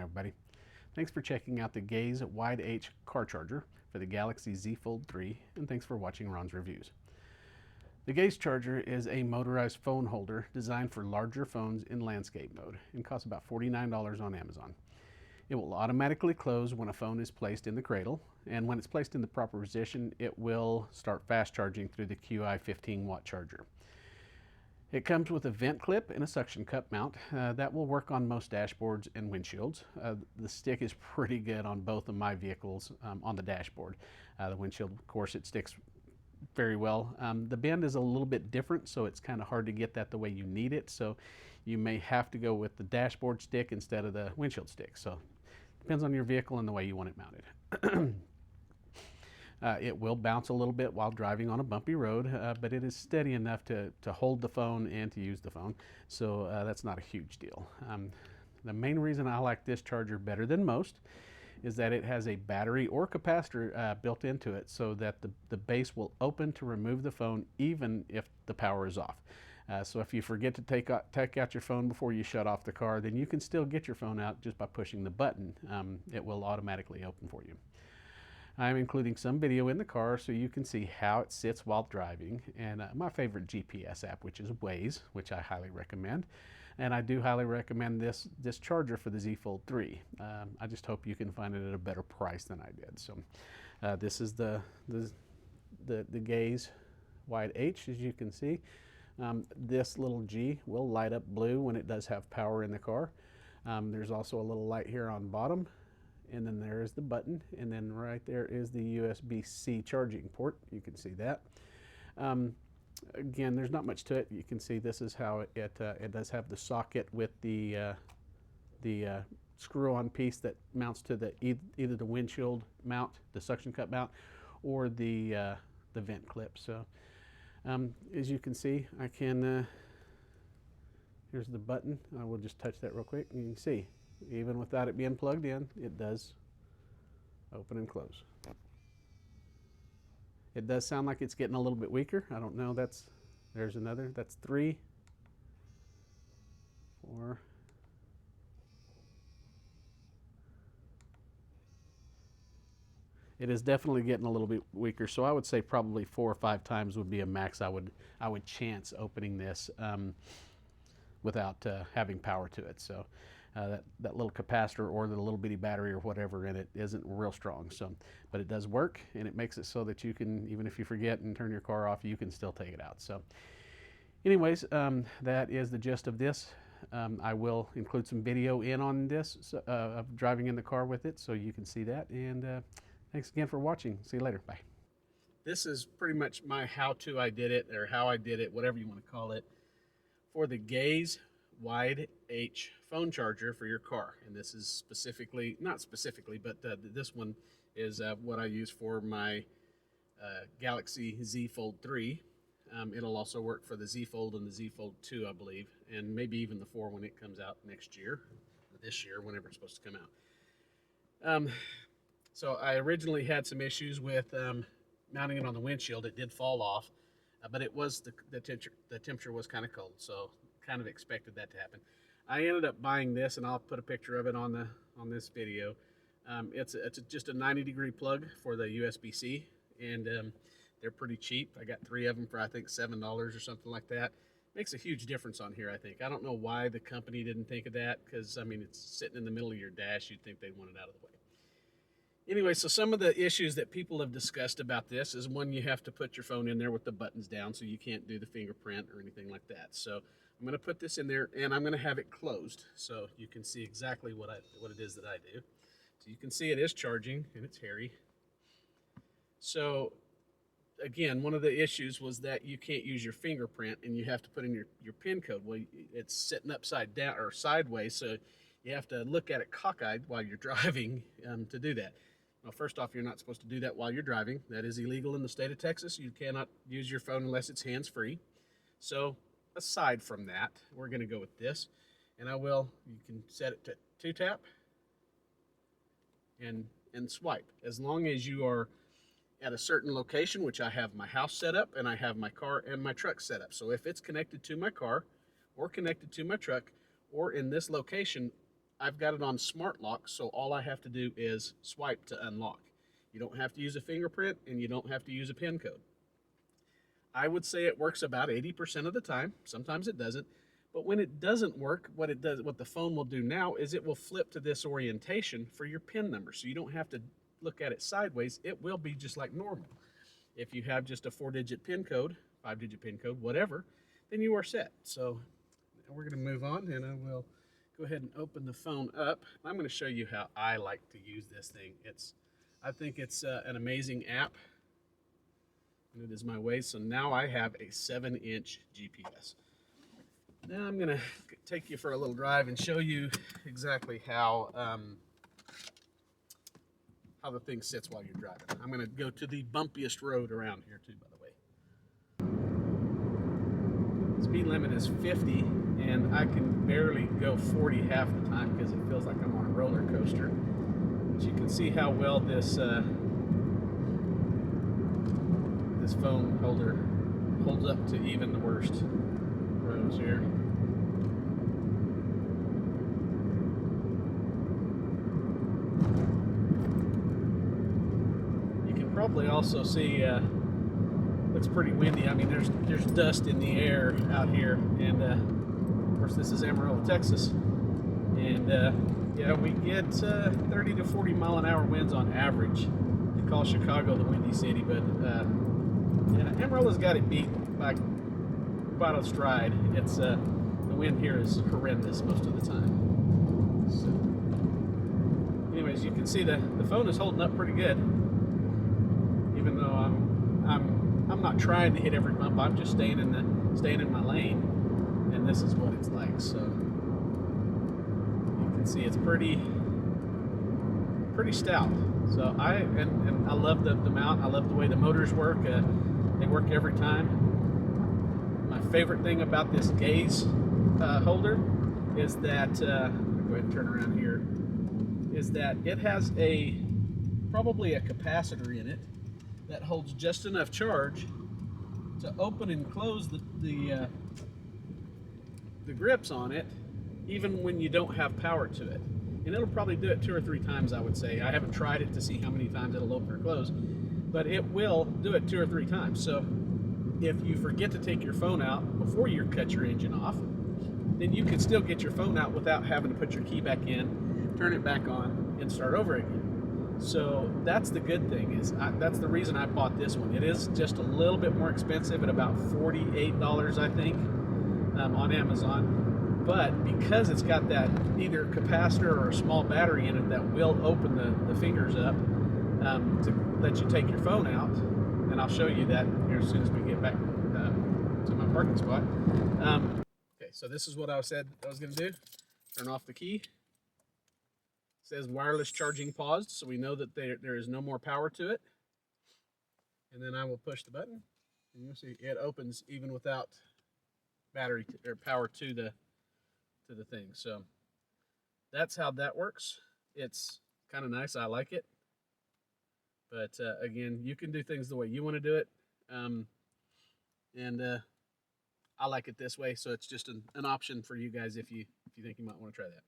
everybody. Thanks for checking out the Gaze Wide H car charger for the Galaxy Z Fold 3, and thanks for watching Ron's reviews. The Gaze charger is a motorized phone holder designed for larger phones in landscape mode and costs about $49 on Amazon. It will automatically close when a phone is placed in the cradle, and when it's placed in the proper position, it will start fast charging through the QI 15-watt charger. It comes with a vent clip and a suction cup mount. That will work on most dashboards and windshields. The stick is pretty good on both of my vehicles on the dashboard. The windshield, of course, it sticks very well. The bend is a little bit different, so it's kind of hard to get that the way you need it. So you may have to go with the dashboard stick instead of the windshield stick. So it depends on your vehicle and the way you want it mounted. It will bounce a little bit while driving on a bumpy road, but it is steady enough to hold the phone and to use the phone, so that's not a huge deal. The main reason I like this charger better than most is that it has a battery or capacitor built into it, so that the base will open to remove the phone even if the power is off. So if you forget to take out your phone before you shut off the car, then you can still get your phone out just by pushing the button. It will automatically open for you. I'm including some video in the car so you can see how it sits while driving, and my favorite GPS app, which is Waze, which I highly recommend. And I do highly recommend this charger for the Z Fold 3. I just hope you can find it at a better price than I did. So this is the Gaze Wide H, as you can see. This little G will light up blue when it does have power in the car. There's also a little light here on bottom. And then there is the button, and then right there is the USB-C charging port. You can see that. Again, there's not much to it. You can see this is how it does have the socket with the screw-on piece that mounts to either the windshield mount, the suction cup mount, or the vent clip. So as you can see, I can. Here's the button. I will just touch that real quick, and you can see. Even without it being plugged in, it does open and close. It does sound like it's getting a little bit weaker. I don't know. There's another. That's 3, 4. It is definitely getting a little bit weaker. So I would say probably 4 or 5 times would be a max. I would chance opening this without having power to it. So. That little capacitor or the little bitty battery or whatever in it isn't real strong. So, but it does work, and it makes it so that you can, even if you forget and turn your car off, you can still take it out. So anyways, that is the gist of this. I will include some video in on this of driving in the car with it, so you can see that. And thanks again for watching. See you later. Bye. This is pretty much my how-to. I did it, or how I did it, whatever you want to call it, for the Gaze Wide H phone charger for your car. And this is specifically, not specifically, but this one is what I use for my Galaxy Z Fold 3. It'll also work for the Z Fold and the Z Fold 2, I believe, and maybe even the 4 when it comes out next year, or this year, whenever it's supposed to come out. So I originally had some issues with mounting it on the windshield. It did fall off, but it was the temperature was kind of cold, so kind of expected that to happen. I ended up buying this, and I'll put a picture of it on this video. It's just a 90-degree plug for the USB-C, and they're pretty cheap. I got 3 of them for I think $7 or something like that. Makes a huge difference on here, I think. I don't know why the company didn't think of that, because I mean, it's sitting in the middle of your dash. You'd think they'd want it out of the way. Anyway, so some of the issues that people have discussed about this is, one, you have to put your phone in there with the buttons down, so you can't do the fingerprint or anything like that. So I'm going to put this in there, and I'm going to have it closed so you can see exactly what it is that I do. So you can see it is charging, and it's hairy. So again, one of the issues was that you can't use your fingerprint, and you have to put in your PIN code. Well, it's sitting upside down or sideways, so you have to look at it cockeyed while you're driving to do that. Well, first off, you're not supposed to do that while you're driving. That is illegal in the state of Texas. You cannot use your phone unless it's hands-free. So aside from that, we're going to go with this, and you can set it to 2-tap and swipe. As long as you are at a certain location, which I have my house set up, and I have my car and my truck set up. So if it's connected to my car or connected to my truck or in this location, I've got it on smart lock, so all I have to do is swipe to unlock. You don't have to use a fingerprint, and you don't have to use a PIN code. I would say it works about 80% of the time. Sometimes it doesn't. But when it doesn't work, what the phone will do now is it will flip to this orientation for your PIN number. So you don't have to look at it sideways. It will be just like normal. If you have just a 4-digit PIN code, 5-digit PIN code, whatever, then you are set. So we're going to move on, and I will go ahead and open the phone up. I'm going to show you how I like to use this thing. I think it's an amazing app, and it is my way. So now I have a 7-inch GPS. Now I'm going to take you for a little drive and show you exactly how the thing sits while you're driving. I'm going to go to the bumpiest road around here too, by the way. Speed limit is 50, and I can barely go 40 half the time because it feels like I'm on a roller coaster. But you can see how well this phone holder holds up to even the worst roads here. Probably also see it's pretty windy. I mean, there's dust in the air out here, and of course this is Amarillo, Texas, and yeah, we get 30 to 40 mile an hour winds on average. They call Chicago the windy city, but yeah, Amarillo's got it beat by quite a stride. It's the wind here is horrendous most of the time. So, anyways, you can see the phone is holding up pretty good. Even though I'm not trying to hit every bump, I'm just staying in my lane, and this is what it's like. So you can see it's pretty stout. So I love the mount. I love the way the motors work. They work every time. My favorite thing about this gaze holder is that go ahead and turn around here. Is that it has probably a capacitor in it that holds just enough charge to open and close the grips on it, even when you don't have power to it. And it'll probably do it 2 or 3 times, I would say. I haven't tried it to see how many times it'll open or close, but it will do it 2 or 3 times. So if you forget to take your phone out before you cut your engine off, then you can still get your phone out without having to put your key back in, turn it back on, and start over again. So that's the good thing, that's the reason I bought this one. It is just a little bit more expensive at about $48, I think, on Amazon. But because it's got that either capacitor or a small battery in it that will open the fingers up to let you take your phone out, and I'll show you that here as soon as we get back to my parking spot. Okay, so this is what I said I was going to do. Turn off the key. It says wireless charging paused, so we know that there is no more power to it. And then I will push the button, and you'll see it opens even without battery or power to the thing. So that's how that works. It's kind of nice. I like it. But again, you can do things the way you want to do it, and I like it this way. So it's just an option for you guys if you think you might want to try that.